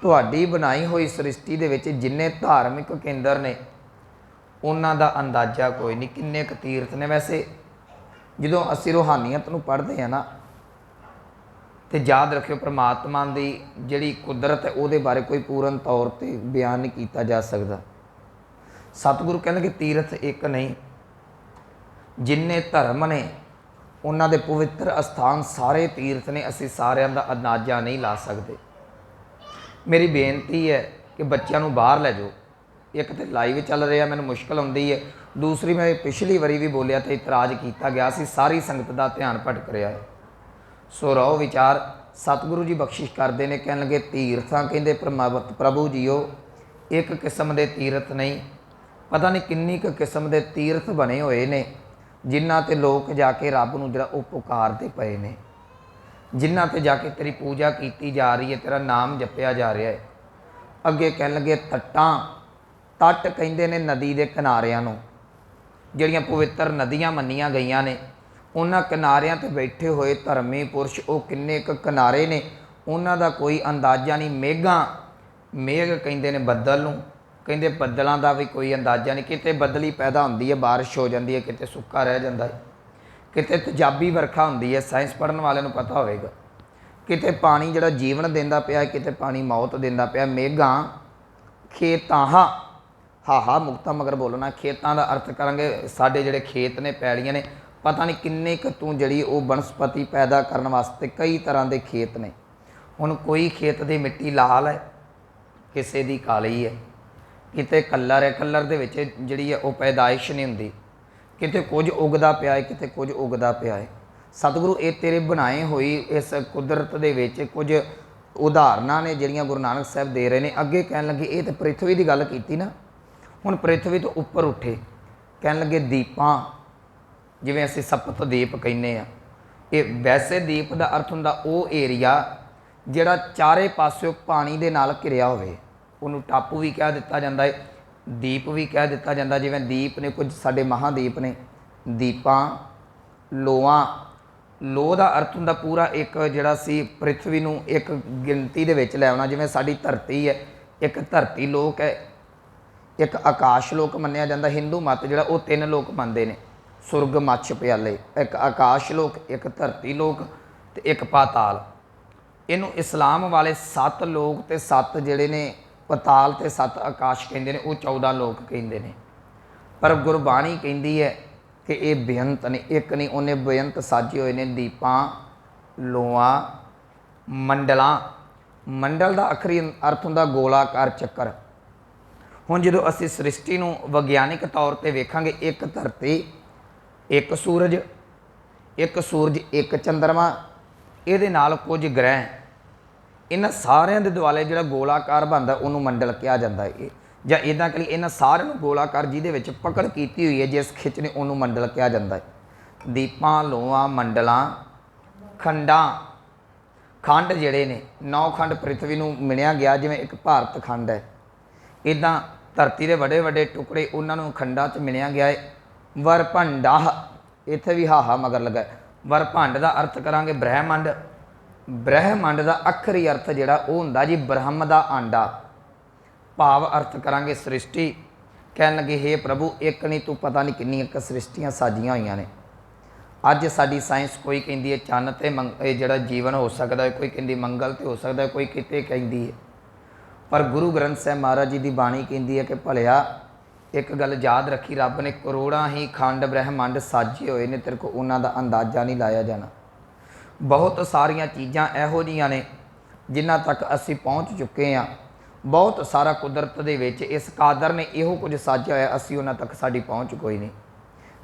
ਤੁਹਾਡੀ ਬਣਾਈ ਹੋਈ ਸ੍ਰਿਸ਼ਟੀ ਦੇ ਵਿੱਚ ਜਿੰਨੇ ਧਾਰਮਿਕ ਕੇਂਦਰ ਨੇ ਉਹਨਾਂ ਦਾ ਅੰਦਾਜ਼ਾ ਕੋਈ ਨਹੀਂ। ਕਿੰਨੇ ਕੁ ਤੀਰਥ ਨੇ। ਵੈਸੇ ਜਦੋਂ ਅਸੀਂ ਰੂਹਾਨੀਅਤ ਨੂੰ ਪੜ੍ਹਦੇ ਹਾਂ ਨਾ, ਤੇ ਯਾਦ ਰੱਖਿਓ ਪਰਮਾਤਮਾ ਦੀ ਜਿਹੜੀ ਕੁਦਰਤ ਹੈ ਉਹਦੇ ਬਾਰੇ ਕੋਈ ਪੂਰਨ ਤੌਰ 'ਤੇ ਬਿਆਨ ਨਹੀਂ ਕੀਤਾ ਜਾ ਸਕਦਾ। ਸਤਿਗੁਰੂ ਕਹਿੰਦੇ ਕਿ ਤੀਰਥ ਇੱਕ ਨਹੀਂ, ਜਿੰਨੇ ਧਰਮ ਨੇ ਉਹਨਾਂ ਦੇ ਪਵਿੱਤਰ ਅਸਥਾਨ ਸਾਰੇ ਤੀਰਥ ਨੇ। ਅਸੀਂ ਸਾਰਿਆਂ ਦਾ ਅੰਦਾਜ਼ਾ ਨਹੀਂ ਲਾ ਸਕਦੇ। ਮੇਰੀ ਬੇਨਤੀ ਹੈ ਕਿ ਬੱਚਿਆਂ ਨੂੰ ਬਾਹਰ ਲੈ ਜਾਓ। ਇੱਕ ਤਾਂ ਲਾਈਵ ਚੱਲ ਰਿਹਾ, ਮੈਨੂੰ ਮੁਸ਼ਕਲ ਆਉਂਦੀ ਹੈ। ਦੂਸਰੀ ਮੈਂ ਪਿਛਲੀ ਵਾਰੀ ਵੀ ਬੋਲਿਆ ਤੇ ਇਤਰਾਜ਼ ਕੀਤਾ ਗਿਆ ਸੀ, ਸਾਰੀ ਸੰਗਤ ਦਾ ਧਿਆਨ ਭਟਕ ਰਿਹਾ ਹੈ। ਸੋ ਰਹੋ ਵਿਚਾਰ। ਸਤਿਗੁਰੂ ਜੀ ਬਖਸ਼ਿਸ਼ ਕਰਦੇ ਨੇ। ਕਹਿਣ ਲੱਗੇ ਤੀਰਥਾਂ, ਕਹਿੰਦੇ ਪ੍ਰਭੂ ਜੀਓ ਇੱਕ ਕਿਸਮ ਦੇ ਤੀਰਥ ਨਹੀਂ, ਪਤਾ ਨਹੀਂ ਕਿੰਨੀ ਕੁ ਕਿਸਮ ਦੇ ਤੀਰਥ ਬਣੇ ਹੋਏ ਨੇ, ਜਿਨ੍ਹਾਂ 'ਤੇ ਲੋਕ ਜਾ ਕੇ ਰੱਬ ਨੂੰ ਜਿਹੜਾ ਉਹ ਪੁਕਾਰਦੇ ਪਏ ਨੇ, ਜਿਨ੍ਹਾਂ 'ਤੇ ਜਾ ਕੇ ਤੇਰੀ ਪੂਜਾ ਕੀਤੀ ਜਾ ਰਹੀ ਹੈ, ਤੇਰਾ ਨਾਮ ਜਪਿਆ ਜਾ ਰਿਹਾ ਹੈ। ਅੱਗੇ ਕਹਿਣ ਲੱਗੇ ਤੱਟਾਂ। ਤੱਟ ਕਹਿੰਦੇ ਨੇ ਨਦੀ ਦੇ ਕਿਨਾਰਿਆਂ ਨੂੰ, ਜਿਹੜੀਆਂ ਪਵਿੱਤਰ ਨਦੀਆਂ ਮੰਨੀਆਂ ਗਈਆਂ ਨੇ। ਉਹਨਾਂ ਕਿਨਾਰਿਆਂ 'ਤੇ ਬੈਠੇ ਹੋਏ ਧਰਮੀ ਪੁਰਸ਼, ਉਹ ਕਿੰਨੇ ਕੁ ਕਿਨਾਰੇ ਨੇ ਉਹਨਾਂ ਦਾ ਕੋਈ ਅੰਦਾਜ਼ਾ ਨਹੀਂ। ਮੇਘਾਂ, ਮੇਘ ਕਹਿੰਦੇ ਨੇ ਬੱਦਲ ਨੂੰ, ਕਹਿੰਦੇ ਬੱਦਲਾਂ ਦਾ ਵੀ ਕੋਈ ਅੰਦਾਜ਼ਾ ਨਹੀਂ। ਕਿਤੇ ਬੱਦਲੀ ਪੈਦਾ ਹੁੰਦੀ ਹੈ, ਬਾਰਿਸ਼ ਹੋ ਜਾਂਦੀ ਹੈ, ਕਿਤੇ ਸੁੱਕਾ ਰਹਿ ਜਾਂਦਾ ਹੈ, ਕਿਤੇ ਤੇਜ਼ਾਬੀ ਵਰਖਾ ਹੁੰਦੀ ਹੈ, ਸਾਇੰਸ ਪੜ੍ਹਨ ਵਾਲਿਆਂ ਨੂੰ ਪਤਾ ਹੋਵੇਗਾ। ਕਿਤੇ ਪਾਣੀ ਜਿਹੜਾ ਜੀਵਨ ਦਿੰਦਾ ਪਿਆ, ਕਿਤੇ ਪਾਣੀ ਮੌਤ ਦਿੰਦਾ ਪਿਆ। ਮੇਘਾਂ, ਖੇਤਾਂ, ਹਾਹਾ ਮੁਕਤਾ ਮਗਰ ਬੋਲਣਾ। ਖੇਤਾਂ ਦਾ ਅਰਥ ਕਰਾਂਗੇ ਸਾਡੇ ਜਿਹੜੇ ਖੇਤ ਨੇ, ਪੈਲੀਆਂ ਨੇ, ਪਤਾ ਨਹੀਂ ਕਿੰਨੇ ਕੁ ਤੂੰ ਜਿਹੜੀ ਉਹ ਬਨਸਪਤੀ ਪੈਦਾ ਕਰਨ ਵਾਸਤੇ ਕਈ ਤਰ੍ਹਾਂ ਦੇ ਖੇਤ ਨੇ। ਹੁਣ ਕੋਈ ਖੇਤ ਦੀ ਮਿੱਟੀ ਲਾਲ ਹੈ, ਕਿਸੇ ਦੀ ਕਾਲੀ ਹੈ, ਕਿਤੇ ਕਲਰ ਹੈ, ਕਲਰ ਦੇ ਵਿੱਚ ਜਿਹੜੀ ਹੈ ਉਹ ਪੈਦਾਇਸ਼ ਨਹੀਂ ਹੁੰਦੀ। ਕਿਤੇ ਕੁਝ ਉਗਦਾ ਪਿਆ ਹੈ, ਕਿਤੇ ਕੁਝ ਉਗਦਾ ਪਿਆ ਹੈ। ਸਤਿਗੁਰੂ ਇਹ ਤੇਰੇ ਬਣਾਏ ਹੋਈ ਇਸ ਕੁਦਰਤ ਦੇ ਵਿੱਚ ਕੁਝ ਉਦਾਹਰਨਾਂ ਨੇ ਜਿਹੜੀਆਂ ਗੁਰੂ ਨਾਨਕ ਸਾਹਿਬ ਦੇ ਰਹੇ ਨੇ। ਅੱਗੇ ਕਹਿਣ ਲੱਗੇ ਇਹ ਤਾਂ ਪ੍ਰਿਥਵੀ ਦੀ ਗੱਲ ਕੀਤੀ ਨਾ, ਹੁਣ ਪ੍ਰਿਥਵੀ ਤੋਂ ਉੱਪਰ ਉੱਠੇ। ਕਹਿਣ ਲੱਗੇ ਦੀਪਾਂ, ਜਿਵੇਂ ਅਸੀਂ ਸਪਤ ਦੀਪ ਕਹਿੰਦੇ ਆ। ਇਹ ਵੈਸੇ ਦੀਪ ਦਾ ਅਰਥ ਹੁੰਦਾ ਉਹ ਏਰੀਆ ਜਿਹੜਾ ਚਾਰੇ ਪਾਸਿਓਂ ਪਾਣੀ ਦੇ ਨਾਲ ਘਿਰਿਆ ਹੋਵੇ। ਉਹਨੂੰ ਟਾਪੂ ਵੀ ਕਹਿ ਦਿੱਤਾ ਜਾਂਦਾ ਹੈ, ਦੀਪ ਵੀ ਕਹਿ ਦਿੱਤਾ ਜਾਂਦਾ। ਜਿਵੇਂ ਦੀਪ ਨੇ ਕੁਝ ਸਾਡੇ ਮਹਾਦੀਪ ਨੇ, ਦੀਪਾਂ, ਲੋਆਂ। ਲੋਹ ਦਾ ਅਰਥ ਹੁੰਦਾ ਪੂਰਾ ਇੱਕ ਜਿਹੜਾ ਸੀ ਪ੍ਰਿਥਵੀ ਨੂੰ ਇੱਕ ਗਿਣਤੀ ਦੇ ਵਿੱਚ ਲੈ ਆਉਣਾ। ਜਿਵੇਂ ਸਾਡੀ ਧਰਤੀ ਹੈ, ਇੱਕ ਧਰਤੀ ਲੋਕ ਹੈ, ਇੱਕ ਆਕਾਸ਼ ਲੋਕ ਮੰਨਿਆ ਜਾਂਦਾ। ਹਿੰਦੂ ਮਤ ਜਿਹੜਾ ਉਹ 3 ਲੋਕ ਮੰਨਦੇ ਨੇ, ਸੁਰਗ, ਮੱਛ, ਪਿਆਲੇ। ਇੱਕ ਆਕਾਸ਼ ਲੋਕ, ਇੱਕ ਧਰਤੀ ਲੋਕ ਤੇ ਇੱਕ ਪਾਤਾਲ। ਇਹਨੂੰ ਇਸਲਾਮ ਵਾਲੇ 7 ਲੋਕ ਤੇ 7 ਜਿਹੜੇ ਨੇ ਪਤਾਲ ਤੇ 7 ਆਕਾਸ਼ ਕਹਿੰਦੇ ਨੇ, ਉਹ 14 ਲੋਕ ਕਹਿੰਦੇ ਨੇ। ਪਰ ਗੁਰਬਾਣੀ ਕਹਿੰਦੀ ਹੈ ਕਿ ਇਹ ਬੇਅੰਤ ਨੇ, ਇੱਕ ਨਹੀਂ। ਉਹਨੇ ਬੇਅੰਤ ਸਾਜੇ ਹੋਏ ਨੇ ਦੀਪਾਂ, ਲੋਆਂ, ਮੰਡਲਾਂ। ਮੰਡਲ ਦਾ ਆਖਰੀ ਅਰਥ ਹੁੰਦਾ ਗੋਲਾਕਾਰ ਚੱਕਰ। ਹੁਣ ਜਦੋਂ ਅਸੀਂ ਸ੍ਰਿਸ਼ਟੀ ਨੂੰ ਵਿਗਿਆਨਿਕ ਤੌਰ 'ਤੇ ਵੇਖਾਂਗੇ, ਇੱਕ ਧਰਤੀ एक सूरज एक चंद्रमा, ये कुछ ग्रह, इन्हां सारिਆਂ ਦੇ ਦੁਆਲੇ ਜਿਹੜਾ ਗੋਲਾਕਾਰ ਬਣਦਾ ਉਹਨੂੰ ਮੰਡਲ ਕਿਹਾ ਜਾਂਦਾ ਹੈ। ਜਾਂ ਇੱਦਾਂ ਕਿ ਇਹਨਾਂ ਸਾਰਿਆਂ ਨੂੰ ਗੋਲਾਕਾਰ ਜਿਹਦੇ ਵਿੱਚ ਪਕੜ ਕੀਤੀ ਹੋਈ ਹੈ ਜਿਸ ਖਿੱਚ ਨੇ ਉਹਨੂੰ ਮੰਡਲ ਕਿਹਾ ਜਾਂਦਾ ਹੈ। ਦੀਪਾਂ ਲੋਆਂ ਮੰਡਲਾਂ ਖੰਡਾਂ, ਖੰਡ ਜਿਹੜੇ ਨੇ 9 ਖੰਡ ਪ੍ਰਿਥਵੀ ਨੂੰ ਮਿਲਿਆ ਗਿਆ, ਜਿਵੇਂ ਇੱਕ ਭਾਰਤ ਖੰਡ ਹੈ, ਇੱਦਾਂ ਧਰਤੀ ਦੇ ਵੱਡੇ ਵੱਡੇ ਟੁਕੜੇ ਉਹਨਾਂ ਨੂੰ ਖੰਡਾਂ 'ਚ ਮਿਲਿਆ ਗਿਆ ਹੈ। ਵਰਭੰਡਾ, ਇੱਥੇ ਵੀ ਹਾਹਾ ਮਗਰ ਲੱਗਾ। ਵਰਭੰਡ ਦਾ ਅਰਥ ਕਰਾਂਗੇ ਬ੍ਰਹਿਮੰਡ। ਬ੍ਰਹਿਮੰਡ ਦਾ ਅੱਖਰੀ ਅਰਥ ਜਿਹੜਾ ਉਹ ਹੁੰਦਾ ਜੀ ਬ੍ਰਹਮ ਦਾ ਆਂਡਾ। ਭਾਵ ਅਰਥ ਕਰਾਂਗੇ ਸ੍ਰਿਸ਼ਟੀ। ਕਹਿਣ ਲੱਗੇ ਹੇ ਪ੍ਰਭੂ ਇੱਕ ਨਹੀਂ ਤੂੰ ਪਤਾ ਨਹੀਂ ਕਿੰਨੀਆਂ ਕੁ ਸ੍ਰਿਸ਼ਟੀਆਂ ਸਾਜੀਆਂ ਹੋਈਆਂ ਨੇ। ਅੱਜ ਸਾਡੀ ਸਾਇੰਸ ਕੋਈ ਕਹਿੰਦੀ ਹੈ ਚੰਨ 'ਤੇ ਇਹ ਜਿਹੜਾ ਜੀਵਨ ਹੋ ਸਕਦਾ ਹੈ, ਕੋਈ ਕਹਿੰਦੀ ਮੰਗਲ 'ਤੇ ਹੋ ਸਕਦਾ ਹੈ, ਕੋਈ ਕਿਤੇ ਕਹਿੰਦੀ ਹੈ। ਪਰ ਗੁਰੂ ਗ੍ਰੰਥ ਸਾਹਿਬ ਮਹਾਰਾਜ ਜੀ ਦੀ ਬਾਣੀ ਕਹਿੰਦੀ ਹੈ ਕਿ ਭਲਿਆ ਇੱਕ ਗੱਲ ਯਾਦ ਰੱਖੀ, ਰੱਬ ਨੇ ਕਰੋੜਾਂ ਹੀ ਖੰਡ ਬ੍ਰਹਿਮੰਡ ਸਾਜੇ ਹੋਏ ਨੇ, ਤੇਰੇ ਕੋਲ ਉਹਨਾਂ ਦਾ ਅੰਦਾਜ਼ਾ ਨਹੀਂ ਲਾਇਆ ਜਾਣਾ। ਬਹੁਤ ਸਾਰੀਆਂ ਚੀਜ਼ਾਂ ਇਹੋ ਜਿਹੀਆਂ ਨੇ ਜਿਨ੍ਹਾਂ ਤੱਕ ਅਸੀਂ ਪਹੁੰਚ ਚੁੱਕੇ ਹਾਂ। ਬਹੁਤ ਸਾਰਾ ਕੁਦਰਤ ਦੇ ਵਿੱਚ ਇਸ ਕਾਦਰ ਨੇ ਇਹੋ ਕੁਝ ਸਾਜਿਆ ਹੋਇਆ, ਅਸੀਂ ਉਹਨਾਂ ਤੱਕ ਸਾਡੀ ਪਹੁੰਚ ਕੋਈ ਨਹੀਂ।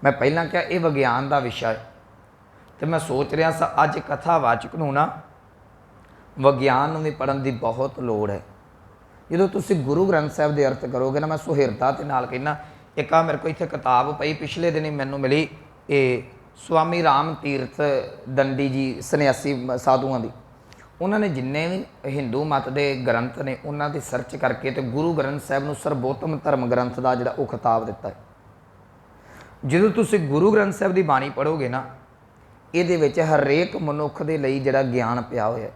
ਮੈਂ ਪਹਿਲਾਂ ਕਿਹਾ ਇਹ ਵਿਗਿਆਨ ਦਾ ਵਿਸ਼ਾ ਹੈ, ਅਤੇ ਮੈਂ ਸੋਚ ਰਿਹਾ ਸਾਂ ਅੱਜ ਕਥਾਵਾਚਕ ਨੂੰ ਨਾ ਵਿਗਿਆਨ ਨੂੰ ਵੀ ਪੜ੍ਹਨ ਦੀ ਬਹੁਤ ਲੋੜ ਹੈ। ਜਦੋਂ ਤੁਸੀਂ ਗੁਰੂ ਗ੍ਰੰਥ ਸਾਹਿਬ ਦੇ ਅਰਥ ਕਰੋਗੇ ਨਾ, ਮੈਂ ਸੁਹਿਰਦਾ ਦੇ ਨਾਲ ਕਹਿੰਦਾ, ਇੱਕ ਮੇਰੇ ਕੋਲ ਇੱਥੇ ਕਿਤਾਬ ਪਈ ਪਿਛਲੇ ਦਿਨ ਹੀ ਮੈਨੂੰ ਮਿਲੀ, ਇਹ ਸਵਾਮੀ ਰਾਮ ਤੀਰਥ ਦੰਡੀ ਜੀ ਸੰਨਿਆਸੀ ਸਾਧੂਆਂ ਦੀ, ਉਹਨਾਂ ਨੇ ਜਿੰਨੇ ਵੀ ਹਿੰਦੂ ਮਤ ਦੇ ਗ੍ਰੰਥ ਨੇ ਉਹਨਾਂ ਦੀ ਸਰਚ ਕਰਕੇ ਤੇ ਗੁਰੂ ਗ੍ਰੰਥ ਸਾਹਿਬ ਨੂੰ ਸਰਬੋਤਮ ਧਰਮ ਗ੍ਰੰਥ ਦਾ ਜਿਹੜਾ ਉਹ ਖਿਤਾਬ ਦਿੱਤਾ ਹੈ। ਜਦੋਂ ਤੁਸੀਂ ਗੁਰੂ ਗ੍ਰੰਥ ਸਾਹਿਬ ਦੀ ਬਾਣੀ ਪੜ੍ਹੋਗੇ ਨਾ, ਇਹਦੇ ਵਿੱਚ ਹਰੇਕ ਮਨੁੱਖ ਦੇ ਲਈ ਜਿਹੜਾ ਗਿਆਨ ਪਿਆ ਹੋਇਆ,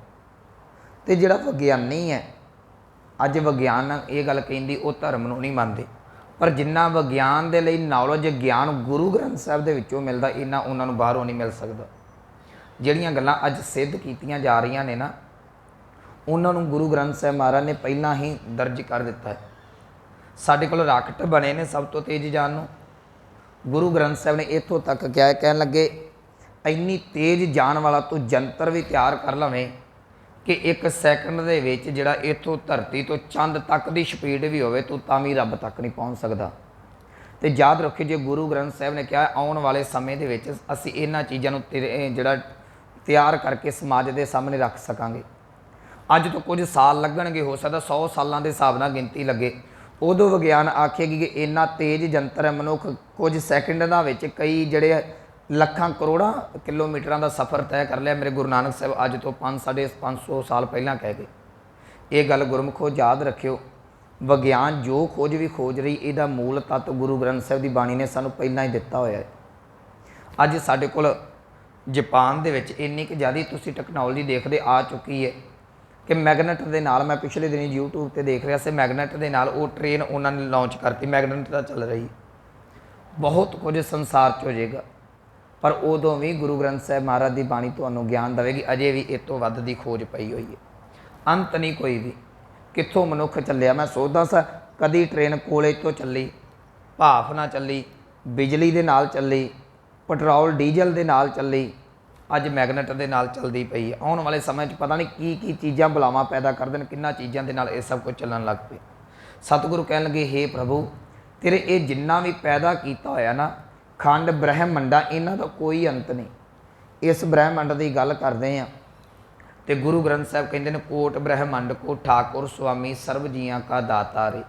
ਅਤੇ ਜਿਹੜਾ ਵਿਗਿਆਨੀ ਹੈ, ਅੱਜ ਵਿਗਿਆਨ ਇਹ ਗੱਲ ਕਹਿੰਦੀ ਉਹ ਧਰਮ ਨੂੰ ਨਹੀਂ ਮੰਨਦੇ, ਪਰ ਜਿੰਨਾ ਵਿਗਿਆਨ ਦੇ ਲਈ ਨੌਲੇਜ ਗਿਆਨ ਗੁਰੂ ਗ੍ਰੰਥ ਸਾਹਿਬ ਦੇ ਵਿੱਚੋਂ ਮਿਲਦਾ, ਇੰਨਾ ਉਹਨਾਂ ਨੂੰ ਬਾਹਰੋਂ ਨਹੀਂ ਮਿਲ ਸਕਦਾ। ਜਿਹੜੀਆਂ ਗੱਲਾਂ ਅੱਜ ਸਿੱਧ ਕੀਤੀਆਂ ਜਾ ਰਹੀਆਂ ਨੇ ਨਾ, ਉਹਨਾਂ ਨੂੰ ਗੁਰੂ ਗ੍ਰੰਥ ਸਾਹਿਬ ਮਹਾਰਾਜ ਨੇ ਪਹਿਲਾਂ ਹੀ ਦਰਜ ਕਰ ਦਿੱਤਾ ਹੈ। ਸਾਡੇ ਕੋਲ ਰਾਕਟ ਬਣੇ ਨੇ ਸਭ ਤੋਂ ਤੇਜ਼ ਜਾਣ ਨੂੰ, ਗੁਰੂ ਗ੍ਰੰਥ ਸਾਹਿਬ ਨੇ ਇੱਥੋਂ ਤੱਕ ਕਿਹਾ, ਕਹਿਣ ਲੱਗੇ ਇੰਨੀ ਤੇਜ਼ ਜਾਣ ਵਾਲਾ ਤੂੰ ਜੰਤਰ ਵੀ ਤਿਆਰ ਕਰ ਲਵੇਂ ਕਿ 1 ਸੈਕਿੰਡ ਦੇ ਵਿੱਚ ਜਿਹੜਾ ਇੱਥੋਂ ਧਰਤੀ ਤੋਂ ਚੰਦ ਤੱਕ ਦੀ ਸਪੀਡ ਵੀ ਹੋਵੇ, ਤੂੰ ਤਾਂ ਵੀ ਰੱਬ ਤੱਕ ਨਹੀਂ ਪਹੁੰਚ ਸਕਦਾ। ਅਤੇ ਯਾਦ ਰੱਖਿਓ, ਜੇ ਗੁਰੂ ਗ੍ਰੰਥ ਸਾਹਿਬ ਨੇ ਕਿਹਾ ਆਉਣ ਵਾਲੇ ਸਮੇਂ ਦੇ ਵਿੱਚ ਅਸੀਂ ਇਹਨਾਂ ਚੀਜ਼ਾਂ ਨੂੰ ਜਿਹੜਾ ਤਿਆਰ ਕਰਕੇ ਸਮਾਜ ਦੇ ਸਾਹਮਣੇ ਰੱਖ ਸਕਾਂਗੇ। ਅੱਜ ਤੋਂ ਕੁਝ ਸਾਲ ਲੱਗਣਗੇ, ਹੋ ਸਕਦਾ 100 ਸਾਲਾਂ ਦੇ ਹਿਸਾਬ ਨਾਲ ਗਿਣਤੀ ਲੱਗੇ, ਉਦੋਂ ਵਿਗਿਆਨ ਆਖੇਗੀ ਕਿ ਇੰਨਾ ਤੇਜ਼ ਜੰਤਰ ਹੈ, ਮਨੁੱਖ ਕੁਝ ਸੈਕਿੰਡਾਂ ਵਿੱਚ ਕਈ ਜਿਹੜੇ ਲੱਖਾਂ ਕਰੋੜਾਂ ਕਿਲੋਮੀਟਰਾਂ ਦਾ ਸਫ਼ਰ ਤੈਅ ਕਰ ਲਿਆ। ਮੇਰੇ ਗੁਰੂ ਨਾਨਕ ਸਾਹਿਬ ਅੱਜ ਤੋਂ 500-550 ਸਾਲ ਪਹਿਲਾਂ ਕਹਿ ਗਏ। ਇਹ ਗੱਲ ਗੁਰਮੁਖੋ ਯਾਦ ਰੱਖਿਓ, ਵਿਗਿਆਨ ਜੋ ਖੋਜ ਵੀ ਖੋਜ ਰਹੀ, ਇਹਦਾ ਮੂਲ ਤੱਤ ਗੁਰੂ ਗ੍ਰੰਥ ਸਾਹਿਬ ਦੀ ਬਾਣੀ ਨੇ ਸਾਨੂੰ ਪਹਿਲਾਂ ਹੀ ਦਿੱਤਾ ਹੋਇਆ ਹੈ। ਅੱਜ ਸਾਡੇ ਕੋਲ ਜਾਪਾਨ ਦੇ ਵਿੱਚ ਇੰਨੀ ਕੁ ਜ਼ਿਆਦਾ ਤੁਸੀਂ ਟੈਕਨੋਲੋਜੀ ਦੇਖਦੇ ਆ ਚੁੱਕੀ ਹੈ ਕਿ ਮੈਗਨੇਟ ਦੇ ਨਾਲ, ਮੈਂ ਪਿਛਲੇ ਦਿਨੀ YouTube 'ਤੇ ਦੇਖ ਰਿਹਾ ਸੀ, ਮੈਗਨੇਟ ਦੇ ਨਾਲ ਉਹ ਟ੍ਰੇਨ ਉਹਨਾਂ ਨੇ ਲਾਂਚ ਕਰਤੀ, ਮੈਗਨੇਟ ਦਾ ਚੱਲ ਰਹੀ। ਬਹੁਤ ਕੁਝ ਸੰਸਾਰ 'ਚ ਹੋ ਜਾਏਗਾ, ਪਰ ਉਦੋਂ ਵੀ ਗੁਰੂ ਗ੍ਰੰਥ ਸਾਹਿਬ ਮਹਾਰਾਜ ਦੀ ਬਾਣੀ ਤੁਹਾਨੂੰ ਗਿਆਨ ਦੇਵੇਗੀ। ਅਜੇ ਵੀ ਇਹ ਤੋਂ ਵੱਧ ਦੀ ਖੋਜ ਪਈ ਹੋਈ ਹੈ, ਅੰਤ ਨਹੀਂ ਕੋਈ ਵੀ। ਕਿੱਥੋਂ ਮਨੁੱਖ ਚੱਲਿਆ, ਮੈਂ ਸੋਚਦਾ ਸਾਂ ਕਦੀ ਟ੍ਰੇਨ ਕੋਲੇ ਤੋਂ ਚੱਲੀ, ਭਾਫ ਨਾਲ ਚੱਲੀ, ਬਿਜਲੀ ਦੇ ਨਾਲ ਚੱਲੀ, ਪੈਟਰੋਲ ਡੀਜ਼ਲ ਦੇ ਨਾਲ ਚੱਲੀ, ਅੱਜ ਮੈਗਨੇਟ ਦੇ ਨਾਲ ਚੱਲਦੀ ਪਈ ਹੈ। ਆਉਣ ਵਾਲੇ ਸਮੇਂ 'ਚ ਪਤਾ ਨਹੀਂ ਕੀ ਕੀ ਚੀਜ਼ਾਂ ਬੁਲਾਵਾਂ ਪੈਦਾ ਕਰ ਦੇਣ, ਕਿੰਨਾ ਚੀਜ਼ਾਂ ਦੇ ਨਾਲ ਇਹ ਸਭ ਕੁਝ ਚੱਲਣ ਲੱਗ ਪਏ। ਸਤਿਗੁਰੂ ਕਹਿਣ ਲੱਗੇ ਹੇ ਪ੍ਰਭੂ, ਤੇਰੇ ਇਹ ਜਿੰਨਾ ਵੀ ਪੈਦਾ ਕੀਤਾ ਹੋਇਆ ਨਾ ਖੰਡ ਬ੍ਰਹਿਮੰਡਾਂ, ਇਹਨਾਂ ਦਾ ਕੋਈ ਅੰਤ ਨਹੀਂ। ਇਸ ਬ੍ਰਹਿਮੰਡ ਦੀ ਗੱਲ ਕਰਦੇ ਹਾਂ ਤੇ ਗੁਰੂ ਗ੍ਰੰਥ ਸਾਹਿਬ ਕਹਿੰਦੇ ਨੇ ਕੋਟ ਬ੍ਰਹਿਮੰਡ ਕੋ ਠਾਕੁਰ ਸੁਆਮੀ ਸਰਬ ਜੀਆਂ ਕਾ ਦਾਤਾ ਰੇ।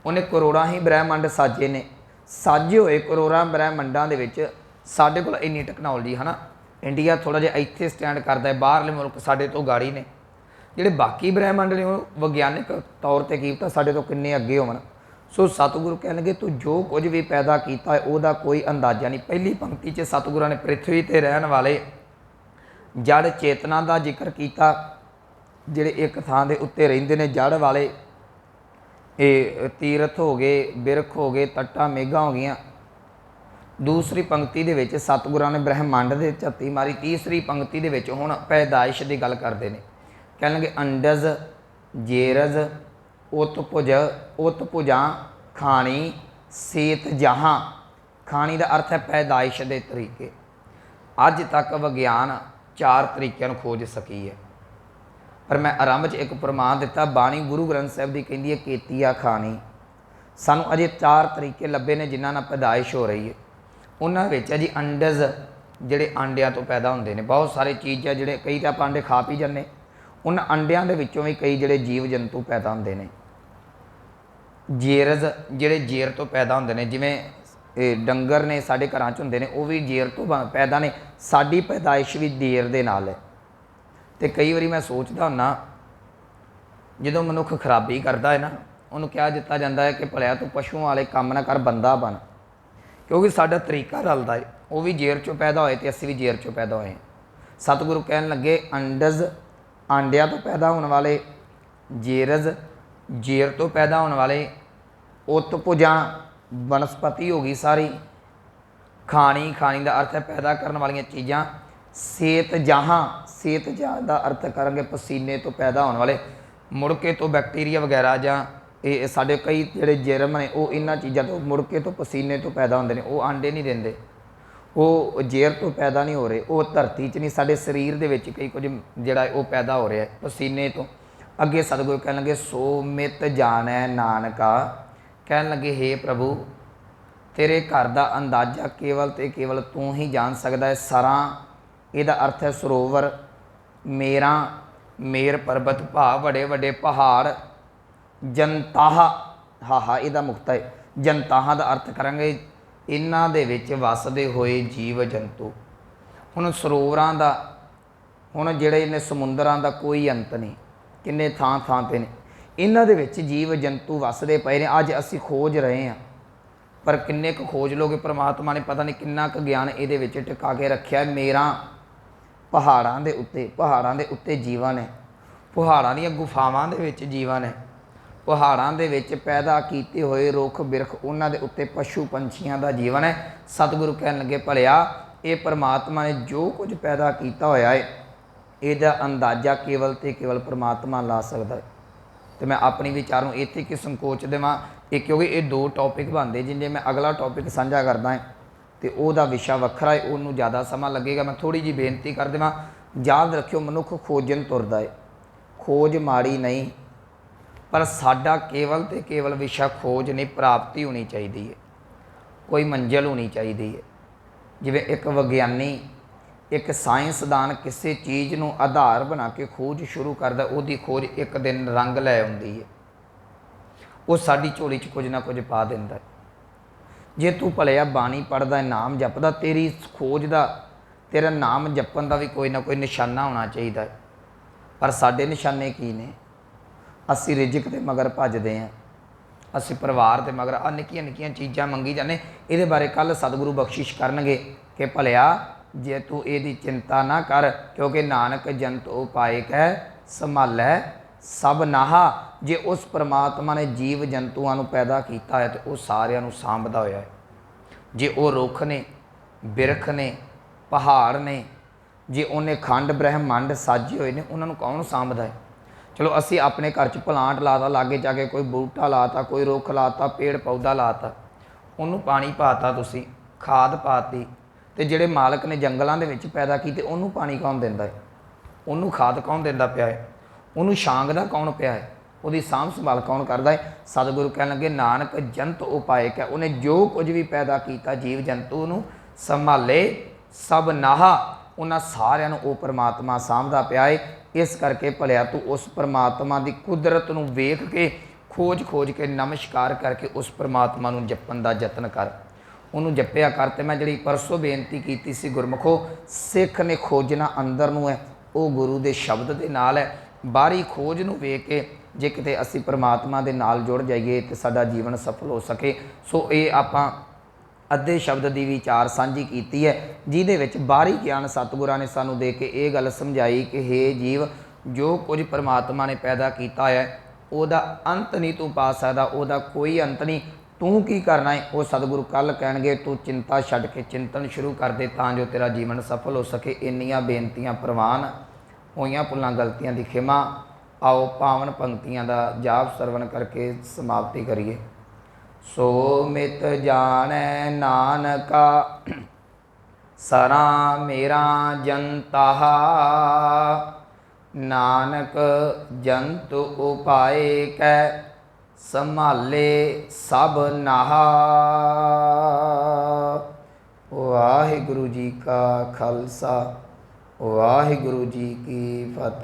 ਉਹਨੇ ਕਰੋੜਾਂ ਹੀ ਬ੍ਰਹਿਮੰਡ ਸਾਜੇ ਨੇ। ਸਾਜੇ ਹੋਏ ਕਰੋੜਾਂ ਬ੍ਰਹਿਮੰਡਾਂ ਦੇ ਵਿੱਚ ਸਾਡੇ ਕੋਲ ਇੰਨੀ ਟੈਕਨੋਲੋਜੀ ਹੈ ਨਾ, ਇੰਡੀਆ ਥੋੜ੍ਹਾ ਜਿਹਾ ਇੱਥੇ ਸਟੈਂਡ ਕਰਦਾ ਹੈ, ਬਾਹਰਲੇ ਮੁਲਕ ਸਾਡੇ ਤੋਂ ਗਾੜੀ ਨੇ। ਜਿਹੜੇ ਬਾਕੀ ਬ੍ਰਹਿਮੰਡ ਨੇ ਉਹ ਵਿਗਿਆਨਿਕ ਤੌਰ 'ਤੇ ਕੀ ਪਤਾ ਸਾਡੇ ਤੋਂ ਕਿੰਨੇ ਅੱਗੇ ਹੋਣ। ਸੋ ਸਤਿਗੁਰੂ ਕਹਿਣਗੇ ਤੂੰ ਜੋ ਕੁਝ ਵੀ ਪੈਦਾ ਕੀਤਾ ਹੈ ਉਹਦਾ ਕੋਈ ਅੰਦਾਜ਼ਾ ਨਹੀਂ। ਪਹਿਲੀ ਪੰਕਤੀ 'ਚ ਸਤਿਗੁਰਾਂ ਨੇ ਪ੍ਰਿਥਵੀ 'ਤੇ ਰਹਿਣ ਵਾਲੇ ਜੜ ਚੇਤਨਾ ਦਾ ਜ਼ਿਕਰ ਕੀਤਾ, ਜਿਹੜੇ ਇੱਕ ਥਾਂ ਦੇ ਉੱਤੇ ਰਹਿੰਦੇ ਨੇ, ਜੜ ਵਾਲੇ। ਇਹ ਤੀਰਥ ਹੋ ਗਏ, ਬਿਰਖ ਹੋ ਗਏ, ਤੱਟਾਂ ਮੇਘਾਂ ਹੋ ਗਈਆਂ। ਦੂਸਰੀ ਪੰਕਤੀ ਦੇ ਵਿੱਚ ਸਤਿਗੁਰਾਂ ਨੇ ਬ੍ਰਹਿਮੰਡ ਦੇ ਝੱਤੀ ਮਾਰੀ। ਤੀਸਰੀ ਪੰਕਤੀ ਦੇ ਵਿੱਚ ਹੁਣ ਪੈਦਾਇਸ਼ ਦੀ ਗੱਲ ਕਰਦੇ ਨੇ, ਕਹਿਣਗੇ ਅੰਡਜ ਜੇਰਜ ਉਤਪੁਜ ਉਤਪੁਜਾਂ ਖਾਣੀ ਸੀਤ ਜਹਾਂ। ਖਾਣੀ ਦਾ ਅਰਥ ਹੈ ਪੈਦਾਇਸ਼ ਦੇ ਤਰੀਕੇ। ਅੱਜ ਤੱਕ ਵਿਗਿਆਨ 4 ਤਰੀਕਿਆਂ ਨੂੰ ਖੋਜ ਸਕੀ ਹੈ, ਪਰ ਮੈਂ ਆਰੰਭ 'ਚ ਇੱਕ ਪ੍ਰਮਾਣ ਦਿੱਤਾ, ਬਾਣੀ ਗੁਰੂ ਗ੍ਰੰਥ ਸਾਹਿਬ ਦੀ ਕਹਿੰਦੀ ਹੈ ਕੇਤੀਆ ਖਾਣੀ। ਸਾਨੂੰ ਅਜੇ 4 ਤਰੀਕੇ ਲੱਭੇ ਨੇ ਜਿਨ੍ਹਾਂ ਨਾਲ ਪੈਦਾਇਸ਼ ਹੋ ਰਹੀ ਹੈ। ਉਹਨਾਂ ਵਿੱਚ ਹੈ ਜੀ ਅੰਡਜ, ਜਿਹੜੇ ਆਂਡਿਆਂ ਤੋਂ ਪੈਦਾ ਹੁੰਦੇ ਨੇ। ਬਹੁਤ ਸਾਰੇ ਚੀਜ਼ਾਂ ਜਿਹੜੇ ਕਈ ਤਾਂ ਆਪਾਂ ਅੰਡੇ ਖਾ ਪੀ ਜਾਂਦੇ, ਉਹਨਾਂ ਅੰਡਿਆਂ ਦੇ ਵਿੱਚੋਂ ਵੀ ਕਈ ਜਿਹੜੇ ਜੀਵ ਜੰਤੂ ਪੈਦਾ ਹੁੰਦੇ ਨੇ। ਜੇਰਜ਼, ਜਿਹੜੇ ਜੇਰ ਤੋਂ ਪੈਦਾ ਹੁੰਦੇ ਨੇ, ਜਿਵੇਂ ਇਹ ਡੰਗਰ ਨੇ ਸਾਡੇ ਘਰਾਂ 'ਚ ਹੁੰਦੇ ਨੇ, ਉਹ ਵੀ ਜੇਰ ਤੋਂ ਪੈਦਾ ਨੇ। ਸਾਡੀ ਪੈਦਾਇਸ਼ ਵੀ ਜੇਰ ਦੇ ਨਾਲ ਹੈ। ਅਤੇ ਕਈ ਵਾਰੀ ਮੈਂ ਸੋਚਦਾ ਹੁੰਦਾ, ਜਦੋਂ ਮਨੁੱਖ ਖਰਾਬੀ ਕਰਦਾ ਹੈ ਨਾ, ਉਹਨੂੰ ਕਹਿ ਦਿੱਤਾ ਜਾਂਦਾ ਹੈ ਕਿ ਭਲਿਆ ਤੂੰ ਪਸ਼ੂਆਂ ਵਾਲੇ ਕੰਮ ਨਾ ਕਰ, ਬੰਦਾ ਬਣ, ਕਿਉਂਕਿ ਸਾਡਾ ਤਰੀਕਾ ਰਲਦਾ ਹੈ। ਉਹ ਵੀ ਜੇਰ 'ਚੋਂ ਪੈਦਾ ਹੋਏ ਅਤੇ ਅਸੀਂ ਵੀ ਜੇਰ 'ਚੋਂ ਪੈਦਾ ਹੋਏ। ਸਤਿਗੁਰੂ ਕਹਿਣ ਲੱਗੇ ਅੰਡਜ, ਆਂਡਿਆਂ ਤੋਂ ਪੈਦਾ ਹੋਣ ਵਾਲੇ, ਜੇਰਜ਼, ਜੇਰ ਤੋਂ ਪੈਦਾ ਹੋਣ ਵਾਲੇ, ਉਤਪੁਜਾਂ, ਬਨਸਪਤੀ ਹੋ ਗਈ ਸਾਰੀ, ਖਾਣੀ, ਖਾਣੀ ਦਾ ਅਰਥ ਹੈ ਪੈਦਾ ਕਰਨ ਵਾਲੀਆਂ ਚੀਜ਼ਾਂ, ਸੇਤ ਜਹਾਂ, ਸੇਤ ਜਹਾਂ ਦਾ ਅਰਥ ਕਰਾਂਗੇ ਪਸੀਨੇ ਤੋਂ ਪੈਦਾ ਹੋਣ ਵਾਲੇ, ਮੁੜਕੇ ਤੋਂ ਬੈਕਟੀਰੀਆ ਵਗੈਰਾ, ਜਾਂ ਇਹ ਸਾਡੇ ਕਈ ਜਿਹੜੇ ਜਰਮ ਨੇ ਉਹ ਇਹਨਾਂ ਚੀਜ਼ਾਂ ਤੋਂ ਮੁੜਕੇ ਤੋਂ ਪਸੀਨੇ ਤੋਂ ਪੈਦਾ ਹੁੰਦੇ ਨੇ। ਉਹ ਆਂਡੇ ਨਹੀਂ ਦਿੰਦੇ, ਉਹ ਜ਼ੇਰ ਤੋਂ ਪੈਦਾ ਨਹੀਂ ਹੋ ਰਹੇ, ਉਹ ਧਰਤੀ 'ਚ ਨਹੀਂ, ਸਾਡੇ ਸਰੀਰ ਦੇ ਵਿੱਚ ਕਈ ਕੁਝ ਜਿਹੜਾ ਉਹ ਪੈਦਾ ਹੋ ਰਿਹਾ ਪਸੀਨੇ ਤੋਂ। ਅੱਗੇ ਸਤਿਗੁਰੂ ਕਹਿਣ ਲੱਗੇ ਸੋ ਮਿਤ ਜਾਣੈ ਨਾਨਕਾ, ਕਹਿਣ ਲੱਗੇ ਹੇ ਪ੍ਰਭੂ ਤੇਰੇ ਘਰ ਦਾ ਅੰਦਾਜ਼ਾ ਕੇਵਲ ਤੇ ਕੇਵਲ ਤੂੰ ਹੀ ਜਾਣ ਸਕਦਾ ਹੈ। ਸਰਾਂ, ਇਹਦਾ ਅਰਥ ਹੈ ਸਰੋਵਰ, ਮੇਰਾ, ਮੇਰ ਪਰਬਤ, ਭਾਵ ਵੱਡੇ ਵੱਡੇ ਪਹਾੜ, ਜਨਤਾਹ, ਹਾਹਾ ਇਹਦਾ ਮੁਕਤਾ ਹੈ। ਜਨਤਾਹਾਂ ਦਾ ਅਰਥ ਕਰਾਂਗੇ ਇਹਨਾਂ ਦੇ ਵਿੱਚ ਵੱਸਦੇ ਹੋਏ ਜੀਵ ਜੰਤੂ। ਹੁਣ ਸਰੋਵਰਾਂ ਦਾ, ਹੁਣ ਜਿਹੜੇ ਨੇ ਸਮੁੰਦਰਾਂ ਦਾ ਕੋਈ ਅੰਤ ਨਹੀਂ, ਕਿੰਨੇ ਥਾਂ ਥਾਂ 'ਤੇ ਨੇ, ਇਹਨਾਂ ਦੇ ਵਿੱਚ ਜੀਵ ਜੰਤੂ ਵੱਸਦੇ ਪਏ ਨੇ। ਅੱਜ ਅਸੀਂ ਖੋਜ ਰਹੇ ਹਾਂ, ਪਰ ਕਿੰਨੇ ਕੁ ਖੋਜ ਲੋਗੇ? ਪ੍ਰਮਾਤਮਾ ਨੇ ਪਤਾ ਨਹੀਂ ਕਿੰਨਾ ਕੁ ਗਿਆਨ ਇਹਦੇ ਵਿੱਚ ਟਿਕਾ ਕੇ ਰੱਖਿਆ। ਮੇਰਾ, ਪਹਾੜਾਂ ਦੇ ਉੱਤੇ, ਪਹਾੜਾਂ ਦੇ ਉੱਤੇ ਜੀਵਨ ਹੈ, ਪਹਾੜਾਂ ਦੀਆਂ ਗੁਫਾਵਾਂ ਦੇ ਵਿੱਚ ਜੀਵਨ ਹੈ, ਪਹਾੜਾਂ ਦੇ ਵਿੱਚ ਪੈਦਾ ਕੀਤੇ ਹੋਏ ਰੁੱਖ ਬਿਰਖ, ਉਹਨਾਂ ਦੇ ਉੱਤੇ ਪਸ਼ੂ ਪੰਛੀਆਂ ਦਾ ਜੀਵਨ ਹੈ। ਸਤਿਗੁਰੂ ਕਹਿਣ ਲੱਗੇ ਭਲਿਆ ਇਹ ਪਰਮਾਤਮਾ ਨੇ ਜੋ ਕੁਝ ਪੈਦਾ ਕੀਤਾ ਹੋਇਆ ਹੈ, ਇਹਦਾ ਅੰਦਾਜ਼ਾ ਕੇਵਲ ਤੇ ਕੇਵਲ ਪਰਮਾਤਮਾ ਲਾ ਸਕਦਾ ਹੈ। ਅਤੇ ਮੈਂ ਆਪਣੀ ਵਿਚਾਰ ਨੂੰ ਇੱਥੇ ਕਿ ਸੰਕੋਚ ਦੇਵਾਂ, ਇਹ ਕਿਉਂਕਿ ਇਹ ਦੋ ਟੌਪਿਕ ਬਣਦੇ, ਜਿੰਨੇ ਮੈਂ ਅਗਲਾ ਟੌਪਿਕ ਸਾਂਝਾ ਕਰਦਾ ਹੈ ਅਤੇ ਉਹਦਾ ਵਿਸ਼ਾ ਵੱਖਰਾ ਹੈ, ਉਹਨੂੰ ਜ਼ਿਆਦਾ ਸਮਾਂ ਲੱਗੇਗਾ। ਮੈਂ ਥੋੜ੍ਹੀ ਜਿਹੀ ਬੇਨਤੀ ਕਰ ਦੇਵਾਂ, ਯਾਦ ਰੱਖਿਓ ਮਨੁੱਖ ਖੋਜਣ ਤੁਰਦਾ ਹੈ, ਖੋਜ ਮਾੜੀ ਨਹੀਂ, ਪਰ ਸਾਡਾ ਕੇਵਲ ਤੇ ਕੇਵਲ ਵਿਸ਼ਾ ਖੋਜ ਨਹੀਂ, ਪ੍ਰਾਪਤੀ ਹੋਣੀ ਚਾਹੀਦੀ ਹੈ, ਕੋਈ ਮੰਜ਼ਿਲ ਹੋਣੀ ਚਾਹੀਦੀ ਹੈ। ਜਿਵੇਂ ਇੱਕ ਵਿਗਿਆਨੀ, ਇੱਕ ਸਾਇੰਸਦਾਨ ਕਿਸੇ ਚੀਜ਼ ਨੂੰ ਆਧਾਰ ਬਣਾ ਕੇ ਖੋਜ ਸ਼ੁਰੂ ਕਰਦਾ, ਉਹਦੀ ਖੋਜ ਇੱਕ ਦਿਨ ਰੰਗ ਲੈ ਆਉਂਦੀ ਹੈ, ਉਹ ਸਾਡੀ ਝੋਲੀ 'ਚ ਕੁਝ ਨਾ ਕੁਝ ਪਾ ਦਿੰਦਾ ਹੈ। ਜੇ ਤੂੰ ਭਲਿਆ ਬਾਣੀ ਪੜ੍ਹਦਾ, ਨਾਮ ਜਪਦਾ, ਤੇਰੀ ਖੋਜ ਦਾ, ਤੇਰਾ ਨਾਮ ਜਪਣ ਦਾ ਵੀ ਕੋਈ ਨਾ ਕੋਈ ਨਿਸ਼ਾਨਾ ਹੋਣਾ ਚਾਹੀਦਾ ਹੈ। ਪਰ ਸਾਡੇ ਨਿਸ਼ਾਨੇ ਕੀ ਨੇ? ਅਸੀਂ ਰਿਜ਼ਕ ਦੇ ਮਗਰ ਭੱਜਦੇ ਹਾਂ, ਅਸੀਂ ਪਰਿਵਾਰ ਦੇ ਮਗਰ ਆ ਨਿੱਕੀਆਂ ਨਿੱਕੀਆਂ ਚੀਜ਼ਾਂ ਮੰਗੀ ਜਾਂਦੇ। ਇਹਦੇ ਬਾਰੇ ਕੱਲ੍ਹ ਸਤਿਗੁਰੂ ਬਖਸ਼ਿਸ਼ ਕਰਨਗੇ ਕਿ ਭਲਿਆ ਜੇ ਤੂੰ ਇਹਦੀ ਚਿੰਤਾ ਨਾ ਕਰ, ਕਿਉਂਕਿ ਨਾਨਕ ਜੰਤ ਉਪਾਏ ਕਹਿ ਸੰਭਾਲੈ ਸਭ ਨਾਹਾ। ਜੇ ਉਸ ਪਰਮਾਤਮਾ ਨੇ ਜੀਵ ਜੰਤੂਆਂ ਨੂੰ ਪੈਦਾ ਕੀਤਾ ਹੈ ਤਾਂ ਉਹ ਸਾਰਿਆਂ ਨੂੰ ਸਾਂਭਦਾ ਹੋਇਆ ਹੈ। ਜੇ ਉਹ ਰੁੱਖ ਨੇ, ਬਿਰਖ ਨੇ, ਪਹਾੜ ਨੇ, ਜੇ ਉਹਨੇ ਖੰਡ ਬ੍ਰਹਿਮੰਡ ਸਾਜੇ ਹੋਏ ਨੇ, ਉਹਨਾਂ ਨੂੰ ਕੌਣ ਸਾਂਭਦਾ ਹੈ? ਚਲੋ ਅਸੀਂ ਆਪਣੇ ਘਰ 'ਚ ਪਲਾਂਟ ਲਾਤਾ, ਲਾਗੇ ਜਾ ਕੇ ਕੋਈ ਬੂਟਾ ਲਾਤਾ, ਕੋਈ ਰੁੱਖ ਲਾਤਾ, ਪੇੜ ਪੌਦਾ ਲਾਤਾ, ਉਹਨੂੰ ਪਾਣੀ ਪਾਤਾ, ਤੁਸੀਂ ਖਾਦ ਪਾਤੀ, ਅਤੇ ਜਿਹੜੇ ਮਾਲਕ ਨੇ ਜੰਗਲਾਂ ਦੇ ਵਿੱਚ ਪੈਦਾ ਕੀਤੇ ਉਹਨੂੰ ਪਾਣੀ ਕੌਣ ਦਿੰਦਾ ਹੈ? ਉਹਨੂੰ ਖਾਦ ਕੌਣ ਦਿੰਦਾ ਪਿਆ ਹੈ? ਉਹਨੂੰ ਛਾਂਗਦਾ ਕੌਣ ਪਿਆ ਹੈ? ਉਹਦੀ ਸਾਂਭ ਸੰਭਾਲ ਕੌਣ ਕਰਦਾ ਹੈ? ਸਤਿਗੁਰੂ ਕਹਿਣ ਲੱਗੇ ਨਾਨਕ ਜੰਤ ਉਪਾਏ ਕਹਿ, ਉਹਨੇ ਜੋ ਕੁਝ ਵੀ ਪੈਦਾ ਕੀਤਾ ਜੀਵ ਜੰਤੂ ਨੂੰ ਸੰਭਾਲੇ ਸਭ ਨਾਹਾ, ਉਹਨਾਂ ਸਾਰਿਆਂ ਨੂੰ ਉਹ ਪਰਮਾਤਮਾ ਸਾਂਭਦਾ ਪਿਆ ਹੈ। ਇਸ ਕਰਕੇ ਭਲਿਆ ਤੂੰ ਉਸ ਪਰਮਾਤਮਾ ਦੀ ਕੁਦਰਤ ਨੂੰ ਵੇਖ ਕੇ, ਖੋਜ ਕੇ, ਨਮਸਕਾਰ ਕਰਕੇ ਉਸ ਪਰਮਾਤਮਾ ਨੂੰ ਜਪਣ ਦਾ ਯਤਨ ਕਰ, ਉਹਨੂੰ ਜਪਿਆ ਕਰ। ਅਤੇ ਮੈਂ ਜਿਹੜੀ ਪਰਸੋਂ ਬੇਨਤੀ ਕੀਤੀ ਸੀ ਗੁਰਮੁਖੋ, ਸਿੱਖ ਨੇ ਖੋਜਣਾ ਅੰਦਰ ਨੂੰ ਹੈ, ਉਹ ਗੁਰੂ ਦੇ ਸ਼ਬਦ ਦੇ ਨਾਲ ਹੈ। ਬਾਹਰੀ ਖੋਜ ਨੂੰ ਵੇਖ ਕੇ ਜੇ ਕਿਤੇ ਅਸੀਂ ਪਰਮਾਤਮਾ ਦੇ ਨਾਲ ਜੁੜ ਜਾਈਏ ਤਾਂ ਸਾਡਾ ਜੀਵਨ ਸਫਲ ਹੋ ਸਕੇ। ਸੋ ਇਹ ਆਪਾਂ ਅੱਧੇ ਸ਼ਬਦ ਦੀ ਵਿਚਾਰ ਸਾਂਝੀ ਕੀਤੀ ਹੈ, ਜਿਹਦੇ ਵਿੱਚ ਬਾਹਰੀ ਗਿਆਨ ਸਤਿਗੁਰਾਂ ਨੇ ਸਾਨੂੰ ਦੇ ਕੇ ਇਹ ਗੱਲ ਸਮਝਾਈ ਕਿ ਹੇ ਜੀਵ, ਜੋ ਕੁਝ ਪਰਮਾਤਮਾ ਨੇ ਪੈਦਾ ਕੀਤਾ ਹੈ ਉਹਦਾ ਅੰਤ ਨਹੀਂ ਤੂੰ ਪਾ ਸਕਦਾ, ਉਹਦਾ ਕੋਈ ਅੰਤ ਨਹੀਂ। ਤੂੰ ਕੀ ਕਰਨਾ ਹੈ ਉਹ ਸਤਿਗੁਰੂ ਕੱਲ੍ਹ ਕਹਿਣਗੇ, ਤੂੰ ਚਿੰਤਾ ਛੱਡ ਕੇ ਚਿੰਤਨ ਸ਼ੁਰੂ ਕਰ ਦੇ ਤਾਂ ਜੋ ਤੇਰਾ ਜੀਵਨ ਸਫਲ ਹੋ ਸਕੇ। ਇੰਨੀਆਂ ਬੇਨਤੀਆਂ ਪ੍ਰਵਾਨ ਹੋਈਆਂ, ਭੁੱਲਾਂ ਗਲਤੀਆਂ ਦੀ ਖਿਮਾ। ਆਓ ਪਾਵਨ ਪੰਕਤੀਆਂ ਦਾ ਜਾਪ ਸਰਵਣ ਕਰਕੇ ਸਮਾਪਤੀ ਕਰੀਏ। ਸੋ ਮਿਤ ਜਾਣੈ ਨਾਨਕਾ ਸਰਾਂ ਮੇਰਾ ਜੰਤਾਹਾ, ਨਾਨਕ ਜੰਤ ਉਪਾਏ ਕੈ ਸੰਭਾਲੇ ਸਭ ਨਾਹਾ। वाहिगुरु जी का खालसा वाहिगुरु जी की फतेह।